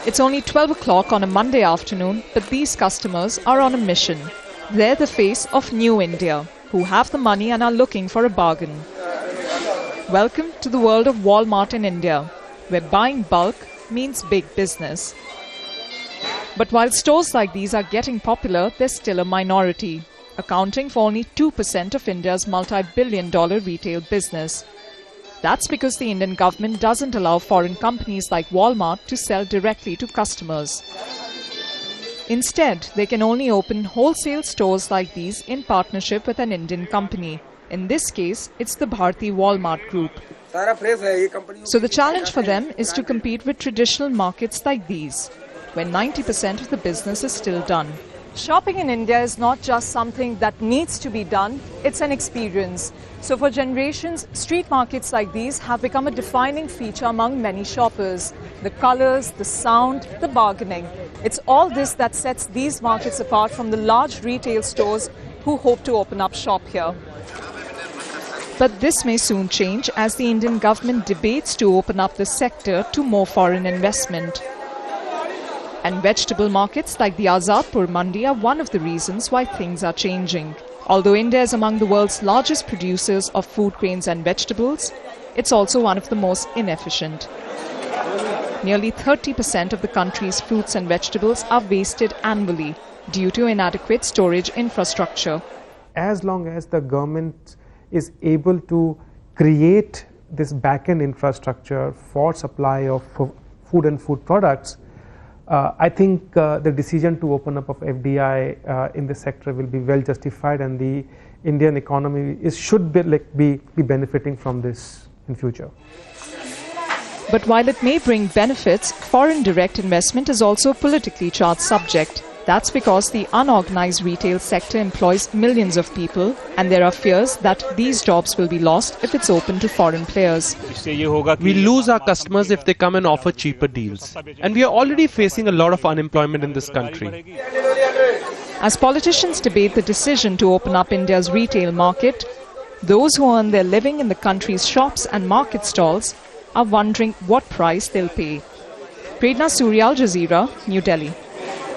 It's only 12 o'clock on a Monday afternoon, but these customers are on a mission. They're the face of New India, who have the money and are looking for a bargain. Welcome to the world of Walmart in India, where buying bulk means big business. But while stores like these are getting popular, they're still a minority, accounting for only 2% of India's multi-billion-dollar retail business. That's because the Indian government doesn't allow foreign companies like Walmart to sell directly to customers. Instead, they can only open wholesale stores like these in partnership with an Indian company. In this case, it's the Bharti Walmart Group. So the challenge for them is to compete with traditional markets like these, where 90% of the business is still done. Shopping in India is not just something that needs to be done, it's an experience. So for generations, street markets like these have become a defining feature among many shoppers. The colors, the sound, the bargaining. It's all this that sets these markets apart from the large retail stores who hope to open up shop here. But this may soon change as the Indian government debates to open up the sector to more foreign investment. And vegetable markets like the Azadpur Mandi are one of the reasons why things are changing. Although India is among the world's largest producers of food grains and vegetables, it's also one of the most inefficient. Nearly 30% of the country's fruits and vegetables are wasted annually due to inadequate storage infrastructure. As long as the government is able to create this back-end infrastructure for supply of food and food products, I think the decision to open up of FDI in this sector will be well justified, and the Indian economy should be benefiting from this in future. But while it may bring benefits, foreign direct investment is also a politically charged subject. That's because the unorganized retail sector employs millions of people, and there are fears that these jobs will be lost if it's open to foreign players. We lose our customers if they come and offer cheaper deals. And we are already facing a lot of unemployment in this country. As politicians debate the decision to open up India's retail market, those who earn their living in the country's shops and market stalls are wondering what price they'll pay. Prerna Surya, Al Jazeera, New Delhi.